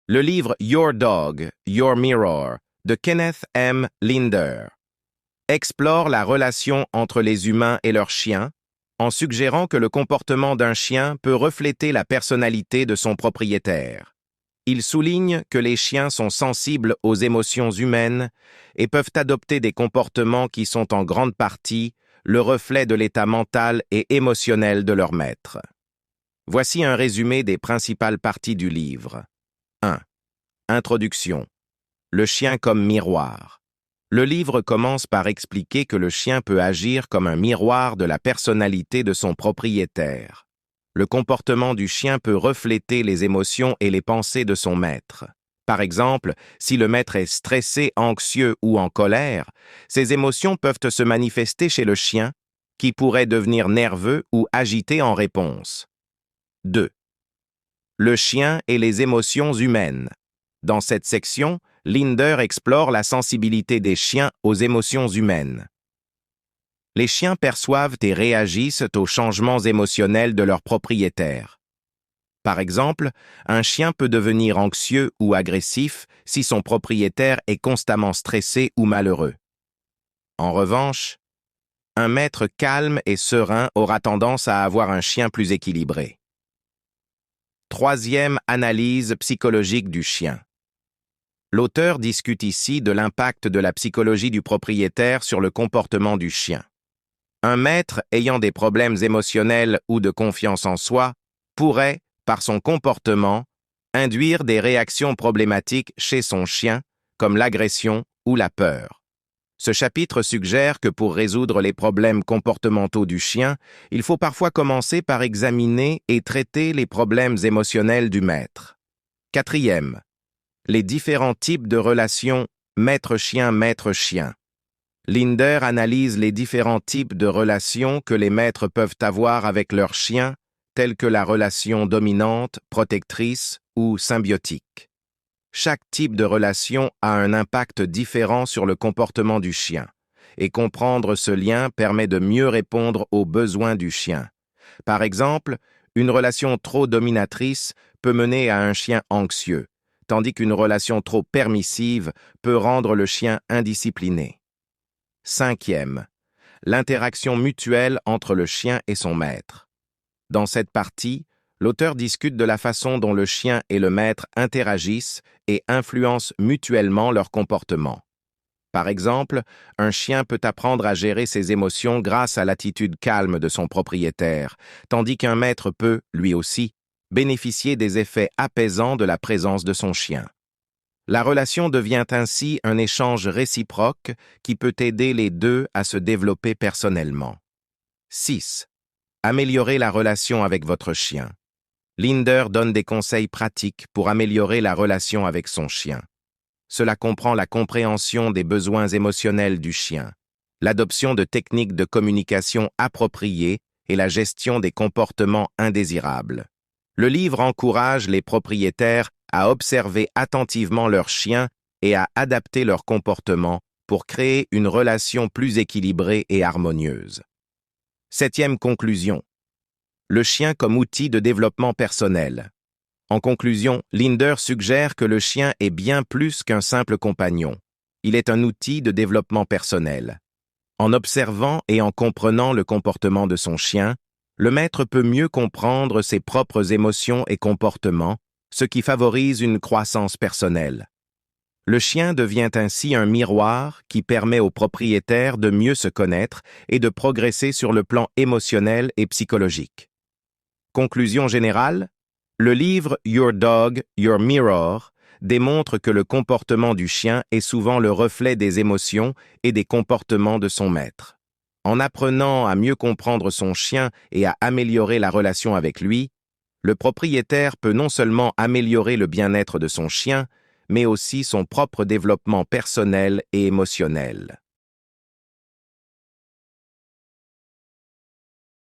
Le livre Your Dog, Your Mirror de Kenneth M. Linder explore la relation entre les humains et leurs chiens en suggérant que le comportement d'un chien peut refléter la personnalité de son propriétaire. Il souligne que les chiens sont sensibles aux émotions humaines et peuvent adopter des comportements qui sont en grande partie le reflet de l'état mental et émotionnel de leur maître. Voici un résumé des principales parties du livre. 1. Introduction. Le chien comme miroir. Le livre commence par expliquer que le chien peut agir comme un miroir de la personnalité de son propriétaire. Le comportement du chien peut refléter les émotions et les pensées de son maître. Par exemple, si le maître est stressé, anxieux ou en colère, ces émotions peuvent se manifester chez le chien, qui pourrait devenir nerveux ou agité en réponse. 2. Le chien et les émotions humaines. Dans cette section, Linder explore la sensibilité des chiens aux émotions humaines. Les chiens perçoivent et réagissent aux changements émotionnels de leur propriétaire. Par exemple, un chien peut devenir anxieux ou agressif si son propriétaire est constamment stressé ou malheureux. En revanche, un maître calme et serein aura tendance à avoir un chien plus équilibré. 3e analyse psychologique du chien. L'auteur discute ici de l'impact de la psychologie du propriétaire sur le comportement du chien. Un maître ayant des problèmes émotionnels ou de confiance en soi pourrait, par son comportement, induire des réactions problématiques chez son chien, comme l'agression ou la peur. Ce chapitre suggère que pour résoudre les problèmes comportementaux du chien, il faut parfois commencer par examiner et traiter les problèmes émotionnels du maître. 4e. Les différents types de relations maître-chien-maître-chien. Linder analyse les différents types de relations que les maîtres peuvent avoir avec leurs chiens, telles que la relation dominante, protectrice ou symbiotique. Chaque type de relation a un impact différent sur le comportement du chien, et comprendre ce lien permet de mieux répondre aux besoins du chien. Par exemple, une relation trop dominatrice peut mener à un chien anxieux, tandis qu'une relation trop permissive peut rendre le chien indiscipliné. 5e. L'interaction mutuelle entre le chien et son maître. Dans cette partie, l'auteur discute de la façon dont le chien et le maître interagissent et influencent mutuellement leur comportement. Par exemple, un chien peut apprendre à gérer ses émotions grâce à l'attitude calme de son propriétaire, tandis qu'un maître peut, lui aussi, bénéficier des effets apaisants de la présence de son chien. La relation devient ainsi un échange réciproque qui peut aider les deux à se développer personnellement. 6. Améliorer la relation avec votre chien. Linder donne des conseils pratiques pour améliorer la relation avec son chien. Cela comprend la compréhension des besoins émotionnels du chien, l'adoption de techniques de communication appropriées et la gestion des comportements indésirables. Le livre encourage les propriétaires à observer attentivement leurs chiens et à adapter leur comportement pour créer une relation plus équilibrée et harmonieuse. 7e conclusion. Le chien comme outil de développement personnel. En conclusion, Linder suggère que le chien est bien plus qu'un simple compagnon. Il est un outil de développement personnel. En observant et en comprenant le comportement de son chien, le maître peut mieux comprendre ses propres émotions et comportements, ce qui favorise une croissance personnelle. Le chien devient ainsi un miroir qui permet au propriétaire de mieux se connaître et de progresser sur le plan émotionnel et psychologique. Conclusion générale, le livre Your Dog, Your Mirror démontre que le comportement du chien est souvent le reflet des émotions et des comportements de son maître. En apprenant à mieux comprendre son chien et à améliorer la relation avec lui, le propriétaire peut non seulement améliorer le bien-être de son chien, mais aussi son propre développement personnel et émotionnel.